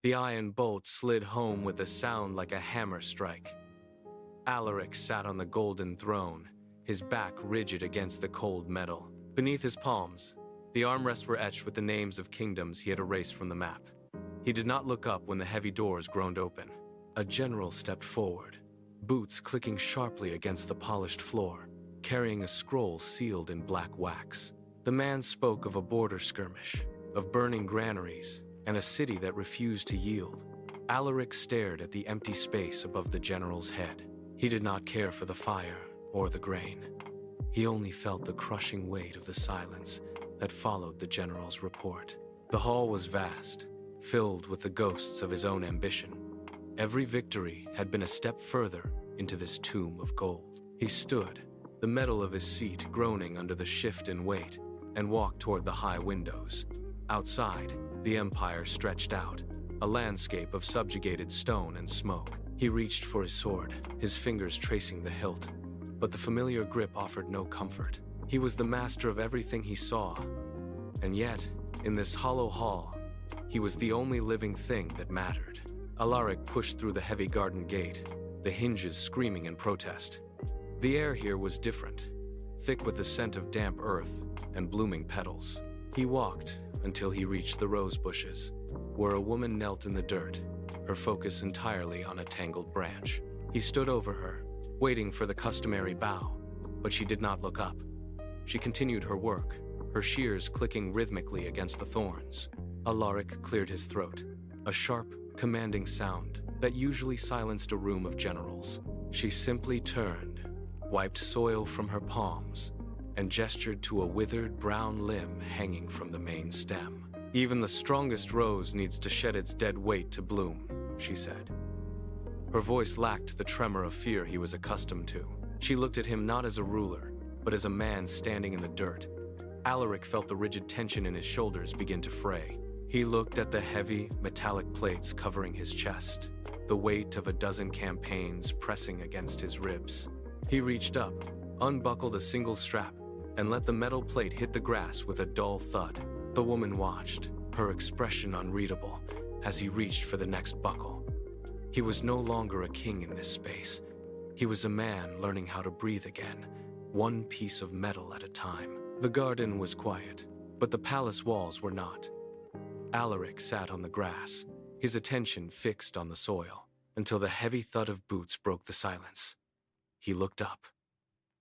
The iron bolt slid home with a sound like a hammer strike. Alaric sat on the golden throne, his back rigid against the cold metal. Beneath his palms, the armrests were etched with the names of kingdoms he had erased from the map. He did not look up when the heavy doors groaned open. A general stepped forward, boots clicking sharply against the polished floor, carrying a scroll sealed in black wax. The man spoke of a border skirmish, of burning granaries, and a city that refused to yield. Alaric stared at the empty space above the general's head. He did not care for the fire or the grain. He only felt the crushing weight of the silence that followed the general's report. The hall was vast, filled with the ghosts of his own ambition. Every victory had been a step further into this tomb of gold. He stood, the metal of his seat groaning under the shift in weight, and walked toward the high windows. Outside, the empire stretched out, a landscape of subjugated stone and smoke. He reached for his sword, his fingers tracing the hilt, but the familiar grip offered no comfort. He was the master of everything he saw, and yet, in this hollow hall, he was the only living thing that mattered. Alaric pushed through the heavy garden gate, the hinges screaming in protest. The air here was different, thick with the scent of damp earth and blooming petals. He walked until he reached the rose bushes, where a woman knelt in the dirt, her focus entirely on a tangled branch. He stood over her, waiting for the customary bow, but she did not look up. She continued her work, her shears clicking rhythmically against the thorns. Alaric cleared his throat, a sharp, commanding sound that usually silenced a room of generals. She simply turned, wiped soil from her palms, and gestured to a withered brown limb hanging from the main stem. "Even the strongest rose needs to shed its dead weight to bloom," she said. Her voice lacked the tremor of fear he was accustomed to. She looked at him not as a ruler, but as a man standing in the dirt. Alaric felt the rigid tension in his shoulders begin to fray. He looked at the heavy, metallic plates covering his chest, the weight of a dozen campaigns pressing against his ribs. He reached up, unbuckled a single strap, and let the metal plate hit the grass with a dull thud. The woman watched, her expression unreadable, as he reached for the next buckle. He was no longer a king in this space. He was a man learning how to breathe again, one piece of metal at a time. The garden was quiet, but the palace walls were not. Alaric sat on the grass, his attention fixed on the soil, until the heavy thud of boots broke the silence. He looked up.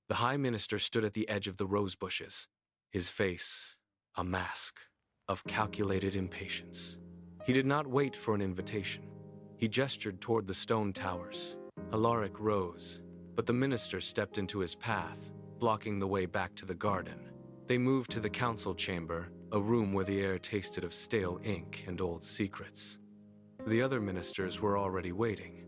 The High Minister stood at the edge of the rose bushes, his face a mask of calculated impatience. He did not wait for an invitation. He gestured toward the stone towers. Alaric rose, but the minister stepped into his path, blocking the way back to the garden. They moved to the council chamber, a room where the air tasted of stale ink and old secrets. The other ministers were already waiting,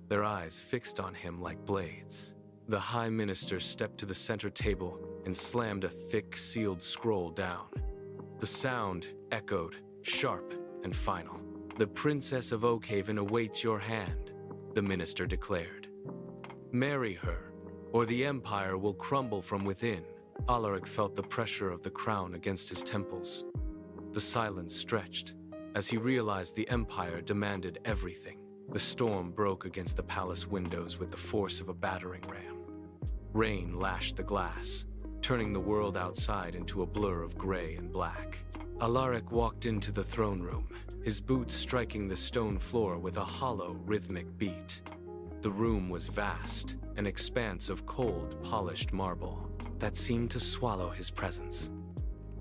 their eyes fixed on him like blades. The High Minister stepped to the center table and slammed a thick, sealed scroll down. The sound echoed, sharp and final. "The Princess of Oakhaven awaits your hand," the minister declared. "Marry her, or the empire will crumble from within." Alaric felt the pressure of the crown against his temples. The silence stretched, as he realized the empire demanded everything. The storm broke against the palace windows with the force of a battering ram. Rain lashed the glass, turning the world outside into a blur of gray and black. Alaric walked into the throne room, his boots striking the stone floor with a hollow, rhythmic beat. The room was vast, an expanse of cold, polished marble that seemed to swallow his presence.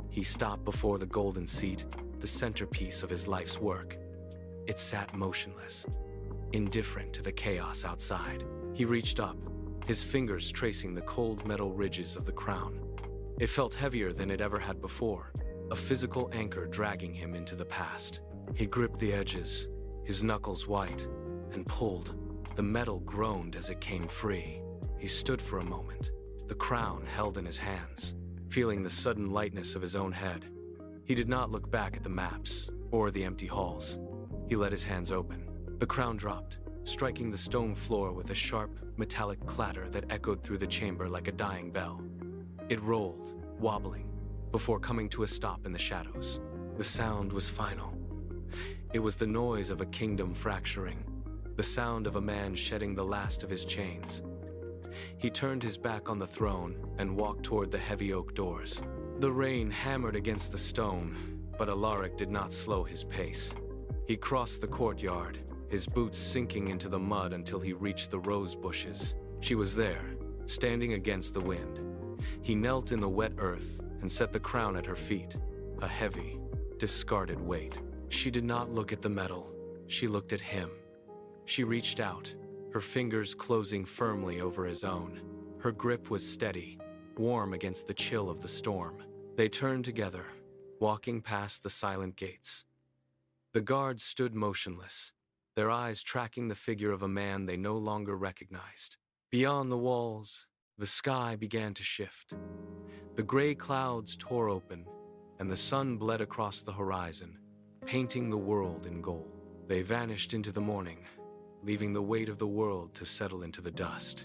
He stopped before the golden seat, the centerpiece of his life's work. It sat motionless, indifferent to the chaos outside. He reached up, his fingers tracing the cold metal ridges of the crown. It felt heavier than it ever had before, a physical anchor dragging him into the past. He gripped the edges, his knuckles white, and pulled. The metal groaned as it came free. He stood for a moment, the crown held in his hands, feeling the sudden lightness of his own head. He did not look back at the maps or the empty halls. He let his hands open. The crown dropped, striking the stone floor with a sharp, metallic clatter that echoed through the chamber like a dying bell. It rolled, wobbling, before coming to a stop in the shadows. The sound was final, It was the noise of a kingdom fracturing, the sound of a man shedding the last of his chains. He turned his back on the throne and walked toward the heavy oak doors. The rain hammered against the stone, but Alaric did not slow his pace. He crossed the courtyard, his boots sinking into the mud until he reached the rose bushes. She was there, standing against the wind. He knelt in the wet earth and set the crown at her feet, a heavy, discarded weight. She did not look at the metal, she looked at him. She reached out, her fingers closing firmly over his own. Her grip was steady, warm against the chill of the storm. They turned together, walking past the silent gates. The guards stood motionless, their eyes tracking the figure of a man they no longer recognized. Beyond the walls, the sky began to shift. The gray clouds tore open, and the sun bled across the horizon, painting the world in gold. They vanished into the morning, leaving the weight of the world to settle into the dust.